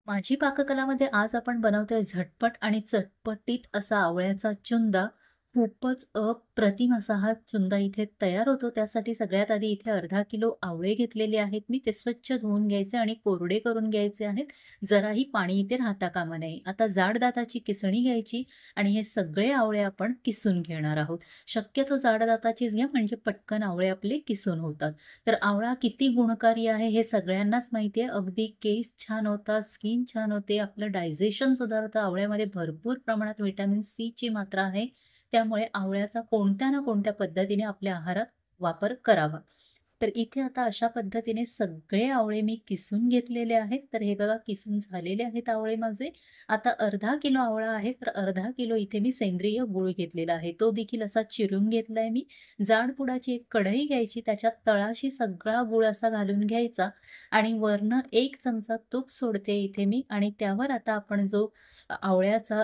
माझी पाककलामध्ये आज आपण बनवतोय झटपट आणि चटपटीत असा आवळ्याचा चुंदा. खूपच अप्रतिम असा हा चुंदा इथे तयार होतो. त्यासाठी सगळ्यात आधी इथे अर्धा किलो आवळे घेतलेले आहेत मी. ते स्वच्छ धुवून घ्यायचे आणि कोरडे करून घ्यायचे आहेत. जराही पाणी इथे राहता कामा नये. आता जाड दाताची किसणी घ्यायची आणि हे सगळे आवळे आपण किसून घेणार आहोत. शक्यतो जाड दाताचीच घ्या म्हणजे पटकन आवळे आपले किसून होतात. तर आवळा किती गुणकारी आहे हे सगळ्यांनाच माहिती आहे. अगदी केस छान होतात, स्किन छान होते, आपलं डायजेशन सुधारतं. आवळ्यामध्ये भरपूर प्रमाणात व्हिटॅमिन सीची मात्रा आहे. त्यामुळे आवळ्याचा कोणत्या ना कोणत्या पद्धतीने आपल्या आहारात वापर करावा. तर इथे आता अशा पद्धतीने सगळे आवळे मी किसून घेतलेले आहेत. तर हे बघा किसून झालेले आहेत आवळे माझे. आता अर्धा किलो आवळा आहे, तर अर्धा किलो इथे मी सेंद्रिय गूळ घेतलेला आहे. तो देखील असा चिरून घेतलाय मी. जाड बुडाची एक कढई घ्यायची, त्याच्यात तळाशी सगळा गूळ असा घालून घ्यायचा आणि वरनं 1 चमचा तूप सोडते इथे मी आणि त्यावर आता आपण जो आवळ्याचा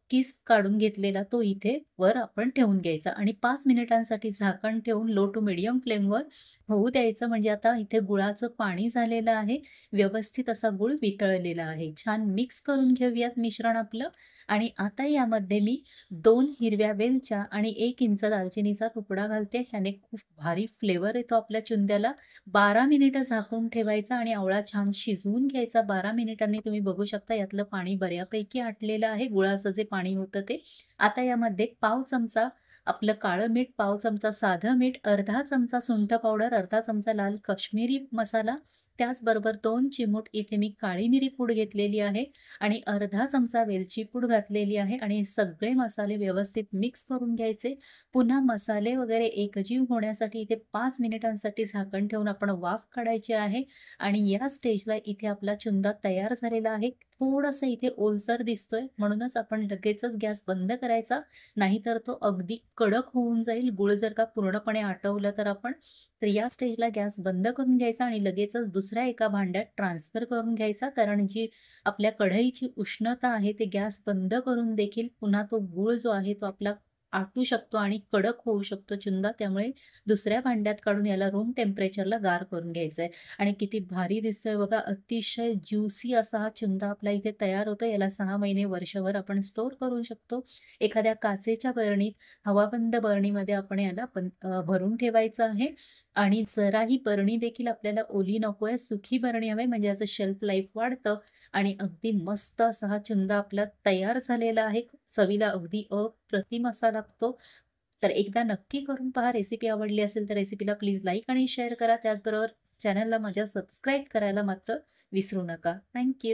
किस काढून घेतलेला तो इथे वर आपण ठेवून घ्यायचा आणि 5 मिनिटांसाठी झाकण ठेवून लो टू मीडियम फ्लेमवर होऊ द्यायचं. म्हणजे आता इथे गुळाचं पाणी झालेलं आहे. व्यवस्थित असा गूळ वितळलेला आहे. छान मिक्स करून घेऊयात मिश्रण आपलं आणि आता यामध्ये मी 2 हिरव्या वेलच्या आणि 1 इंच दालचिनीचा तुकडा घालते. ह्याने खूप भारी फ्लेवर येतो आपल्या चुंद्याला. 12 मिनिटं झाकून ठेवायचा आणि आवळा छान शिजवून घ्यायचा. 12 मिनिटांनी तुम्ही बघू शकता यातलं पाणी बऱ्यापैकी आटलेलं आहे. गुळाचं जे पाणी होतं ते. आता यामध्ये पाव चमचा आपलं काळं मीठ, पाव चमचा साधं मीठ, अर्धा चमचा सुंठ पावडर, अर्धा चमचा लाल काश्मीरी मसाला, त्याचबरोबर 2 चिमूट इथे मी काळी मिरी पूड घेतलेली आहे आणि अर्धा चमचा वेलची पूड घातलेली आहे आणि हे सगळे मसाले व्यवस्थित मिक्स करून घ्यायचे. पुन्हा मसाले वगैरे एकजीव होण्यासाठी इथे 5 मिनिटांसाठी झाकण ठेवून आपण वाफ काढायची आहे आणि या स्टेजला इथे आपला चुंदा तयार झालेला आहे. थोडंसं इथे ओलसर दिसतोय म्हणूनच आपण लगेचच गॅस बंद करायचा, नाहीतर तो अगदी कडक होऊन जाईल. गूळ जर का पूर्णपणे आटवलं तर आपण. तर या स्टेजला गॅस बंद करून घ्यायचा आणि लगेचच दुसऱ्या एका भांड्यात ट्रान्सफर करून घ्यायचा. कारण जी आपल्या कढईची उष्णता आहे ते गॅस बंद करून देखील पुन्हा तो गूळ जो आहे तो आपला आटू शकतो आणि कडक होऊ शकतो चुंदा. त्यामुळे दुसऱ्या भांड्यात काढून याला रूम टेम्परेचरला गार करून घ्यायचंय. आणि किती भारी दिसतोय बघा. अतिशय ज्युसी असा हा चुंदा आपला इथे तयार होतो. याला 6 महिने, वर्षभर आपण स्टोअर करू शकतो. एखाद्या काचेच्या बरणीत, हवाबंद बरणीमध्ये आपण याला भरून ठेवायचं आहे. आणि जराही बरणी देखील आपल्याला ओली नकोय, सुखी बरणी हवी म्हणजे याचं शेल्फ लाईफ वाढतं आणि अगदी मस्त असा हा चुंदा आपला तयार झालेला आहे. चवीला अगदी अप्रतिम असा लागतो. तर एकदा नक्की करून पहा. रेसिपी आवडली असेल तर रेसिपीला प्लीज लाईक आणि शेअर करा. त्याचबरोबर चॅनलला माझ्या सबस्क्राईब करायला मात्र विसरू नका. थँक